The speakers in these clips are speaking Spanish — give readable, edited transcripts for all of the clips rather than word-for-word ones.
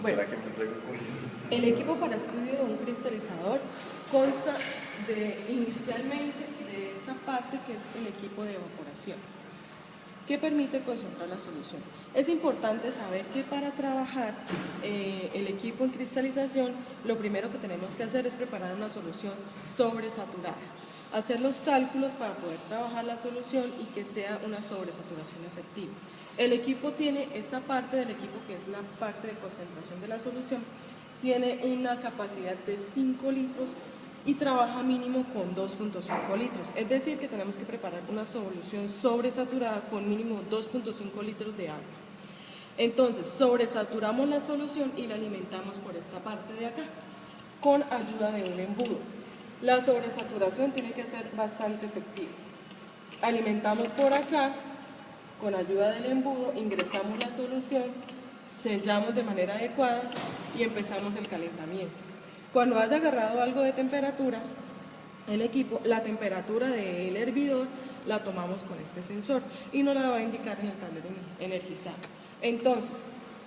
Bueno, ¿Será que me traigo un el equipo para estudio de un cristalizador consta inicialmente de esta parte que es el equipo de evaporación, que permite concentrar la solución. Es importante saber que para trabajar el equipo en cristalización, lo primero que tenemos que hacer es preparar una solución sobresaturada, hacer los cálculos para poder trabajar la solución y que sea una sobresaturación efectiva. El equipo tiene esta parte del equipo, que es la parte de concentración de la solución, tiene una capacidad de 5 litros y trabaja mínimo con 2.5 litros. Es decir, que tenemos que preparar una solución sobresaturada con mínimo 2.5 litros de agua. Entonces, sobresaturamos la solución y la alimentamos por esta parte de acá, con ayuda de un embudo. La sobresaturación tiene que ser bastante efectiva. Alimentamos por acá, con ayuda del embudo, ingresamos la solución, sellamos de manera adecuada y empezamos el calentamiento. Cuando haya agarrado algo de temperatura, el equipo, la temperatura del hervidor la tomamos con este sensor y nos la va a indicar en el tablero energizado. Entonces,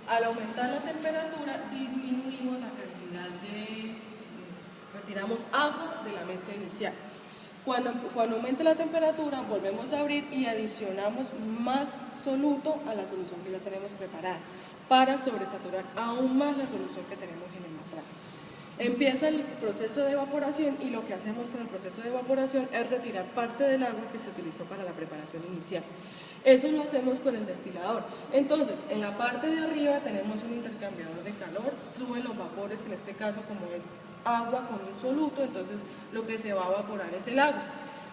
al aumentar la temperatura, disminuimos la cantidad retiramos agua de la mezcla inicial. Cuando aumente la temperatura, volvemos a abrir y adicionamos más soluto a la solución que ya tenemos preparada para sobresaturar aún más la solución que tenemos en el matraz. Empieza el proceso de evaporación y lo que hacemos con el proceso de evaporación es retirar parte del agua que se utilizó para la preparación inicial. Eso lo hacemos con el destilador. Entonces, en la parte de arriba tenemos un intercambiador de calor, suben los vapores, que en este caso como es agua con un soluto, entonces lo que se va a evaporar es el agua.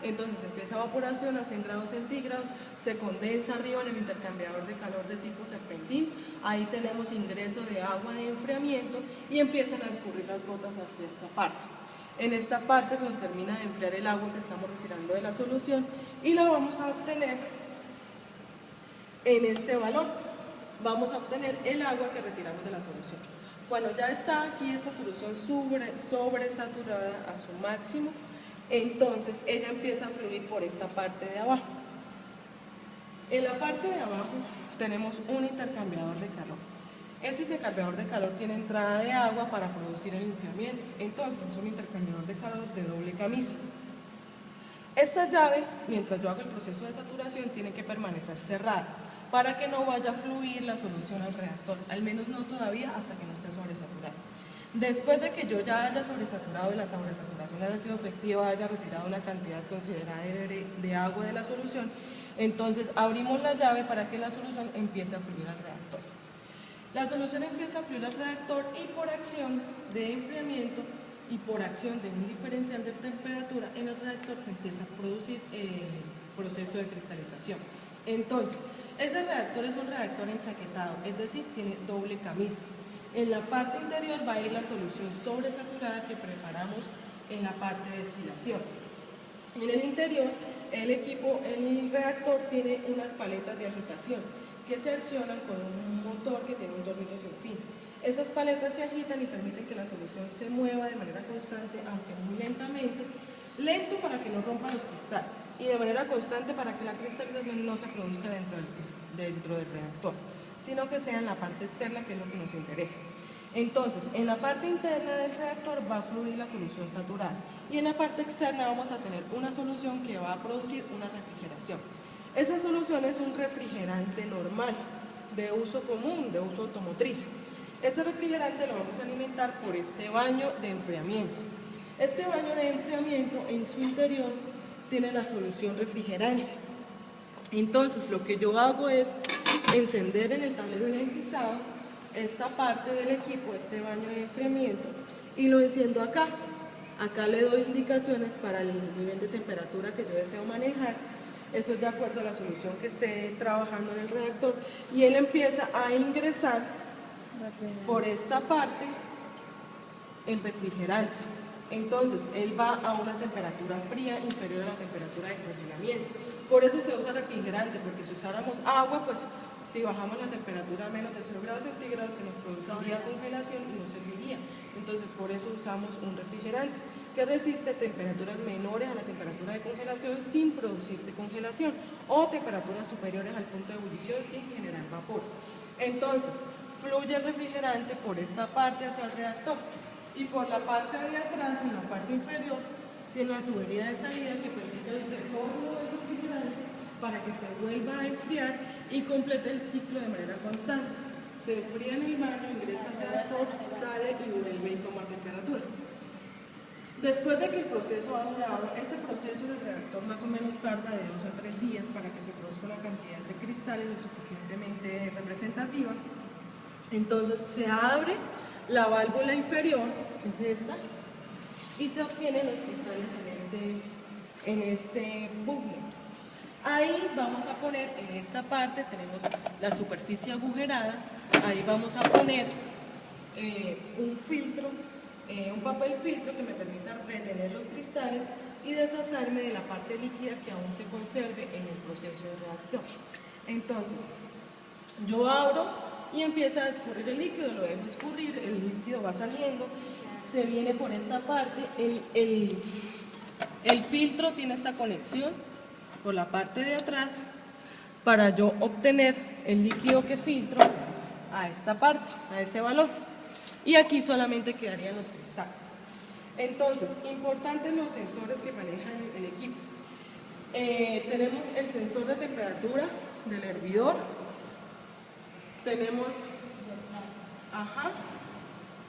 Entonces empieza evaporación a 100 grados centígrados, se condensa arriba en el intercambiador de calor de tipo serpentín, ahí tenemos ingreso de agua de enfriamiento y empiezan a escurrir las gotas hacia esta parte. En esta parte se nos termina de enfriar el agua que estamos retirando de la solución y la vamos a obtener en este valor. Vamos a obtener el agua que retiramos de la solución. Cuando ya está aquí esta solución sobresaturada a su máximo, entonces ella empieza a fluir por esta parte de abajo. En la parte de abajo tenemos un intercambiador de calor. Este intercambiador de calor tiene entrada de agua para producir el enfriamiento. Entonces es un intercambiador de calor de doble camisa. Esta llave, mientras yo hago el proceso de saturación, tiene que permanecer cerrada para que no vaya a fluir la solución al reactor, al menos no todavía hasta que no esté sobresaturada. Después de que yo ya haya sobresaturado y la sobresaturación haya sido efectiva, haya retirado una cantidad considerada de agua de la solución, entonces abrimos la llave para que la solución empiece a fluir al reactor. La solución empieza a fluir al reactor y por acción de enfriamiento y por acción de un diferencial de temperatura en el reactor se empieza a producir el proceso de cristalización. Entonces, ese reactor es un reactor enchaquetado, es decir, tiene doble camisa. En la parte interior va a ir la solución sobresaturada que preparamos en la parte de destilación. En el interior, el reactor tiene unas paletas de agitación que se accionan con un motor que tiene un tornillo sin fin. Esas paletas se agitan y permiten que la solución se mueva de manera constante, aunque muy lentamente, lento para que no rompan los cristales y de manera constante para que la cristalización no se produzca dentro del reactor, sino que sea en la parte externa, que es lo que nos interesa. Entonces, en la parte interna del reactor va a fluir la solución saturada y en la parte externa vamos a tener una solución que va a producir una refrigeración. Esa solución es un refrigerante normal, de uso común, de uso automotriz. Ese refrigerante lo vamos a alimentar por este baño de enfriamiento. Este baño de enfriamiento en su interior tiene la solución refrigerante. Entonces lo que yo hago es encender en el tablero energizado esta parte del equipo, este baño de enfriamiento, y lo enciendo acá. Acá le doy indicaciones para el nivel de temperatura que yo deseo manejar. Eso es de acuerdo a la solución que esté trabajando en el reactor. Y él empieza a ingresar por esta parte el refrigerante. Entonces, él va a una temperatura fría inferior a la temperatura de congelamiento. Por eso se usa refrigerante, porque si usáramos agua, pues si bajamos la temperatura a menos de 0 grados centígrados, se nos produciría congelación y no serviría. Entonces, por eso usamos un refrigerante que resiste temperaturas menores a la temperatura de congelación sin producirse congelación o temperaturas superiores al punto de ebullición sin generar vapor. Entonces, fluye el refrigerante por esta parte hacia el reactor y por la parte de atrás, en la parte inferior, tiene la tubería de salida que permite el retorno del refrigerante para que se vuelva a enfriar y complete el ciclo de manera constante. Se enfría en el baño, ingresa al reactor, sale y vuelve y toma temperatura. Después de que el proceso ha durado, este proceso del reactor más o menos tarda de 2 a 3 días para que se produzca una cantidad de cristales lo suficientemente representativa. Entonces se abre la válvula inferior, que es esta, y se obtienen los cristales en este bucle. Ahí vamos a poner, en esta parte tenemos la superficie agujerada, ahí vamos a poner un filtro, un papel filtro que me permita retener los cristales y deshacerme de la parte líquida que aún se conserve en el proceso de reactor. Entonces, yo abro y empieza a escurrir el líquido, lo dejo escurrir, el líquido va saliendo, se viene por esta parte, el filtro tiene esta conexión por la parte de atrás para yo obtener el líquido que filtro a esta parte, a este balón. Y aquí solamente quedarían los cristales. Entonces, importantes los sensores que manejan el equipo. Tenemos el sensor de temperatura del hervidor, tenemos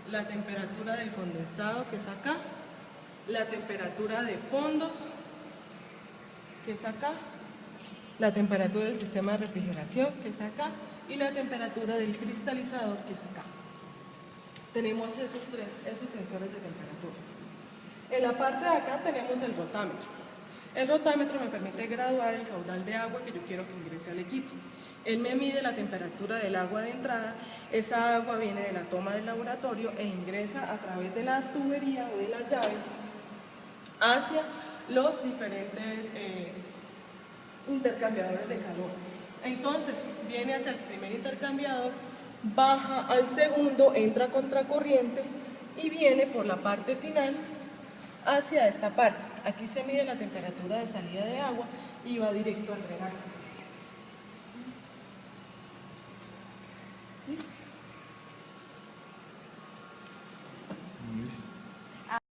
la temperatura del condensado, que es acá, la temperatura de fondos, que es acá, la temperatura del sistema de refrigeración, que es acá, y la temperatura del cristalizador, que es acá. Tenemos esos sensores de temperatura. En la parte de acá tenemos el rotámetro. El rotámetro me permite graduar el caudal de agua que yo quiero que ingrese al equipo. Él me mide la temperatura del agua de entrada, esa agua viene de la toma del laboratorio e ingresa a través de la tubería o de las llaves hacia los diferentes intercambiadores de calor. Entonces, viene hacia el primer intercambiador, baja al segundo, entra contracorriente y viene por la parte final hacia esta parte. Aquí se mide la temperatura de salida de agua y va directo al drenaje.